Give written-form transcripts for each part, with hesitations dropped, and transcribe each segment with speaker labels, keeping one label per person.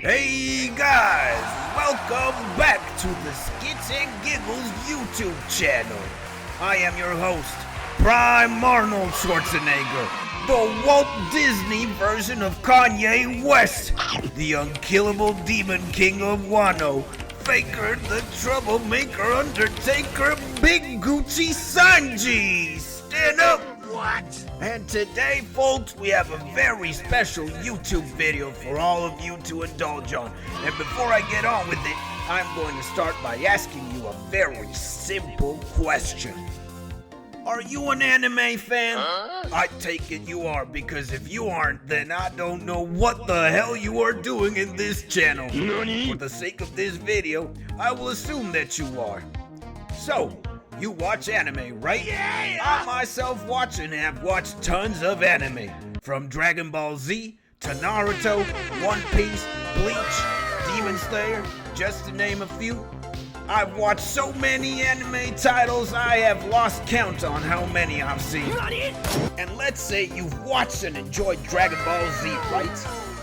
Speaker 1: Hey guys, welcome back to the Skits and Giggles YouTube channel. I am your host, Prime Arnold Schwarzenegger, the Walt Disney version of Kanye West, the unkillable demon king of Wano, Faker the troublemaker Undertaker, Big Gucci Sanji. Stand up! What? And today, folks, we have a very special YouTube video for all of you to indulge on. And before I get on with it, I'm going to start by asking you a very simple question. Are you an anime fan? I take it you are, because if you aren't, then I don't know what the hell you are doing in this channel. For the sake of this video, I will assume that you are. So, you watch anime, right? Yeah! I myself watch and have watched tons of anime. From Dragon Ball Z to Naruto, One Piece, Bleach, Demon Slayer, just to name a few. I've watched so many anime titles, I have lost count on how many I've seen. And let's say you've watched and enjoyed Dragon Ball Z, right?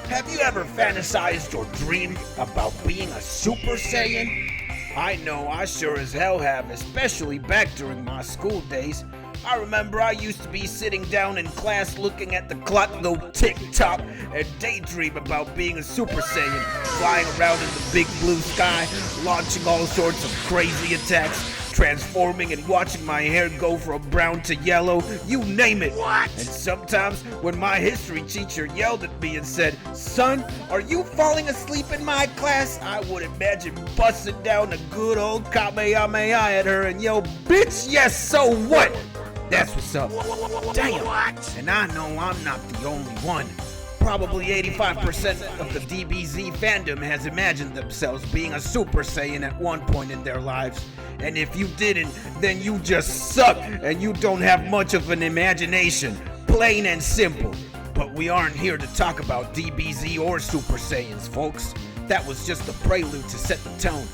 Speaker 1: Have you ever fantasized or dreamed about being a Super Saiyan? I know I sure as hell have, especially back during my school days. I remember I used to be sitting down in class looking at the clock go tick-tock and daydream about being a Super Saiyan, flying around in the big blue sky, launching all sorts of crazy attacks, transforming and watching my hair go from brown to yellow, you name it. What? And sometimes when my history teacher yelled at me and said, "Son, are you falling asleep in my class?" I would imagine busting down a good old Kamehameha at her and yell, "Bitch, yes, so what?" That's what's up. Damn. And I know I'm not the only one. Probably 85% of the DBZ fandom has imagined themselves being a Super Saiyan at one point in their lives. And if you didn't, then you just suck and you don't have much of an imagination. Plain and simple. But we aren't here to talk about DBZ or Super Saiyans, folks. That was just the prelude to set the tone.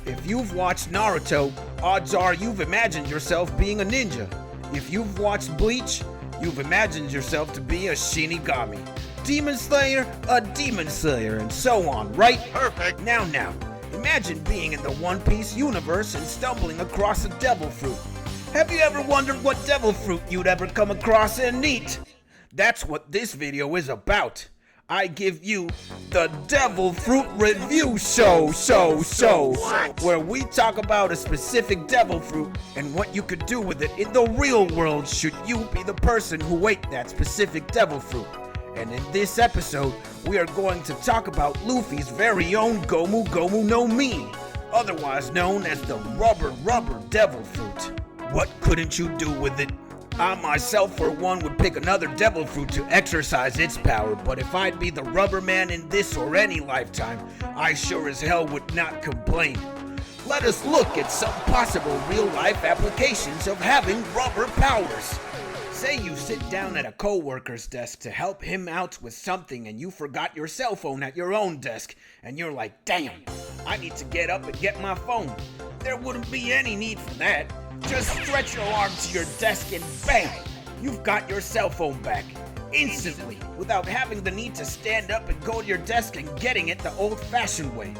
Speaker 1: If you've watched Naruto, odds are you've imagined yourself being a ninja. If you've watched Bleach, you've imagined yourself to be a Shinigami. Demon Slayer, a Demon Slayer, and so on, right? Perfect. Now, imagine being in the One Piece universe and stumbling across a devil fruit. Have you ever wondered what devil fruit you'd ever come across and eat? That's what this video is about. I give you the Devil Fruit Review Show, where we talk about a specific devil fruit and what you could do with it in the real world should you be the person who ate that specific devil fruit. And in this episode, we are going to talk about Luffy's very own Gomu no Mi, otherwise known as the rubber devil fruit. What couldn't you do with it? I myself, for one, would pick another devil fruit to exercise its power, but if I'd be the rubber man in this or any lifetime, I sure as hell would not complain. Let us look at some possible real-life applications of having rubber powers. Say you sit down at a co-worker's desk to help him out with something and you forgot your cell phone at your own desk, and you're like, damn, I need to get up and get my phone. There wouldn't be any need for that. Just stretch your arm to your desk and bam, you've got your cell phone back. Instantly, without having the need to stand up and go to your desk and getting it the old-fashioned way.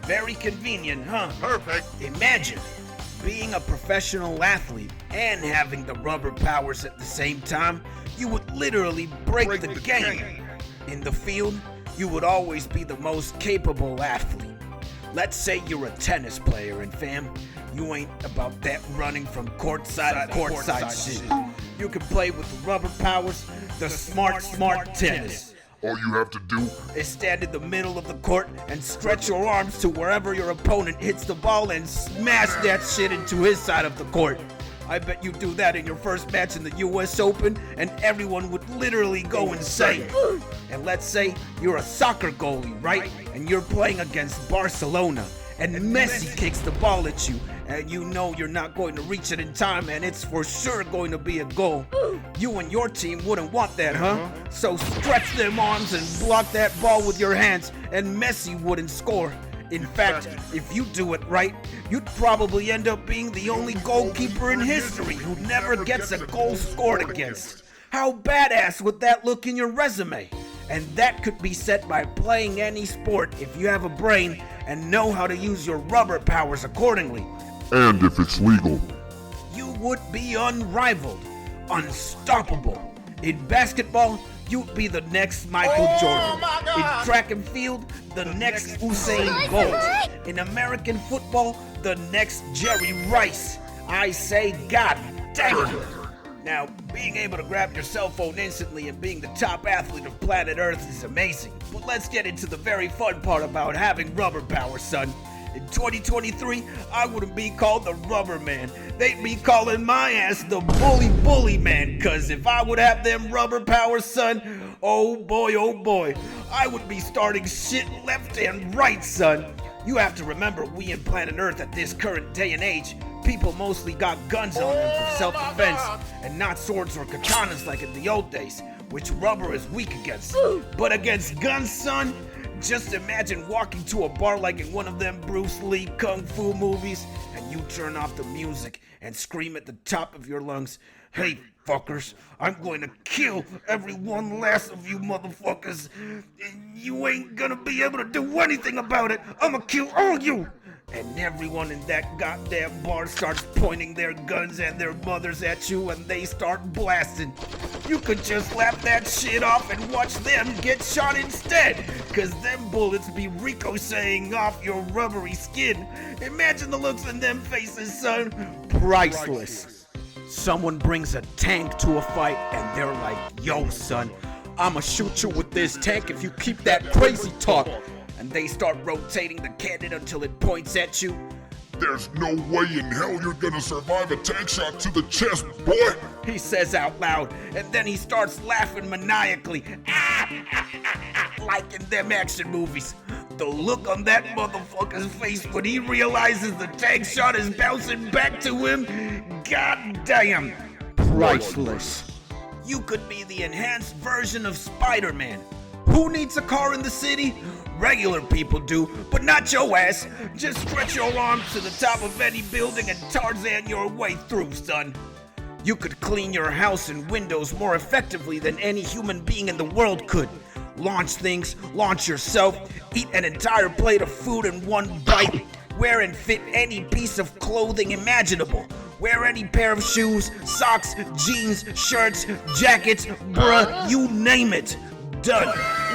Speaker 1: Very convenient, huh? Perfect. Imagine being a professional athlete and having the rubber powers at the same time. You would literally break the game. In the field, you would always be the most capable athlete. Let's say you're a tennis player and fam, you ain't about that running from courtside to courtside shit. You can play with the rubber powers, the smart tennis.
Speaker 2: All you have to do
Speaker 1: is stand in the middle of the court and stretch your arms to wherever your opponent hits the ball and smash that shit into his side of the court. I bet you do that in your first match in the US Open and everyone would literally go insane. And let's say you're a soccer goalie, right? And you're playing against Barcelona and Messi kicks the ball at you and you know you're not going to reach it in time and it's for sure going to be a goal. You and your team wouldn't want that, huh? So stretch them arms and block that ball with your hands and Messi wouldn't score. In fact, if you do it right, you'd probably end up being the only goalkeeper in history who never gets a goal scored against. How badass would that look in your resume? And that could be set by playing any sport if you have a brain and know how to use your rubber powers accordingly.
Speaker 2: And if it's legal.
Speaker 1: You would be unrivaled, unstoppable. In basketball, you'd be the next Michael Jordan. In track and field, the next Usain Bolt. In American football, the next Jerry Rice. I say, God damn it. Now, being able to grab your cell phone instantly and being the top athlete of planet Earth is amazing. But let's get into the very fun part about having rubber power, son. In 2023, I wouldn't be called the Rubber Man. They'd be calling my ass the Bully Man, cause if I would have them rubber powers, son, oh boy, I would be starting shit left and right, son. You have to remember, we in planet Earth at this current day and age, people mostly got guns on them for self-defense, and not swords or katanas like in the old days, which rubber is weak against. But against guns, son, just imagine walking to a bar like in one of them Bruce Lee kung fu movies, and you turn off the music and scream at the top of your lungs, "Hey fuckers, I'm going to kill every one last of you motherfuckers, and you ain't gonna be able to do anything about it. I'ma kill all you." And everyone in that goddamn bar starts pointing their guns and their mothers at you, and they start blasting. You could just laugh that shit off and watch them get shot instead, cause them bullets be ricocheting off your rubbery skin. Imagine the looks in them faces, son. Priceless. Someone brings a tank to a fight and they're like, "Yo, son, I'ma shoot you with this tank if you keep that crazy talk." And they start rotating the cannon until it points at you.
Speaker 2: "There's no way in hell you're gonna survive a tank shot to the chest, boy,"
Speaker 1: he says out loud, and then he starts laughing maniacally. Like in them action movies. The look on that motherfucker's face when he realizes the tank shot is bouncing back to him, goddamn, priceless. You could be the enhanced version of Spider-Man. Who needs a car in the city? Regular people do, but not your ass. Just stretch your arms to the top of any building and Tarzan your way through, son. You could clean your house and windows more effectively than any human being in the world could. Launch things, launch yourself, eat an entire plate of food in one bite, wear and fit any piece of clothing imaginable. Wear any pair of shoes, socks, jeans, shirts, jackets, bruh, you name it. Done.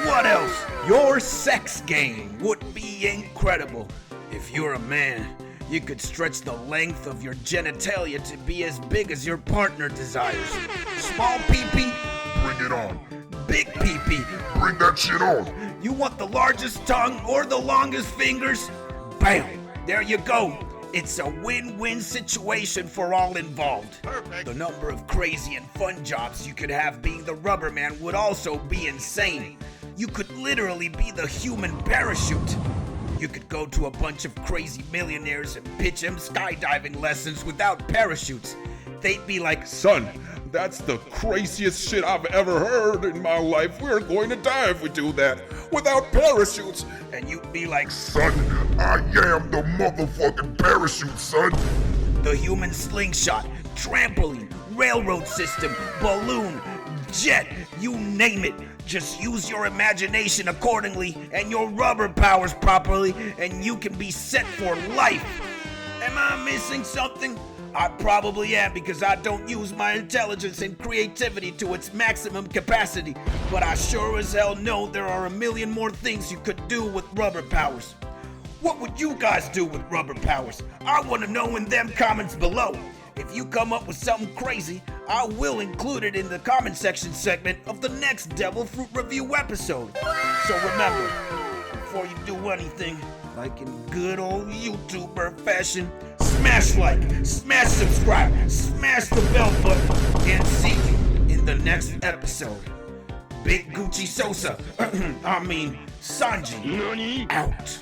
Speaker 1: What else? Your sex game would be incredible. If you're a man, you could stretch the length of your genitalia to be as big as your partner desires. Small pee-pee?
Speaker 2: Bring it on.
Speaker 1: Big pee-pee?
Speaker 2: Bring that shit on.
Speaker 1: You want the largest tongue or the longest fingers? Bam! There you go. It's a win-win situation for all involved.
Speaker 2: Perfect.
Speaker 1: The number of crazy and fun jobs you could have being the Rubber Man would also be insane. You could literally be the human parachute. You could go to a bunch of crazy millionaires and pitch them skydiving lessons without parachutes. They'd be like,
Speaker 2: "Son, that's the craziest shit I've ever heard in my life. We're going to die if we do that without parachutes."
Speaker 1: And you'd be like,
Speaker 2: "Son, I am the motherfucking parachute, son."
Speaker 1: The human slingshot, trampoline, railroad system, balloon, jet, you name it. Just use your imagination accordingly and your rubber powers properly, and you can be set for life. Am I missing something? I probably am, because I don't use my intelligence and creativity to its maximum capacity, but I sure as hell know there are a million more things you could do with rubber powers. What would you guys do with rubber powers? I want to know in them comments below. If you come up with something crazy, I will include it in the comment section segment of the next Devil Fruit Review episode. So remember, before you do anything, like in good old YouTuber fashion, smash like, smash subscribe, smash the bell button, and see you in the next episode. Big Gucci Sosa, Sanji, out.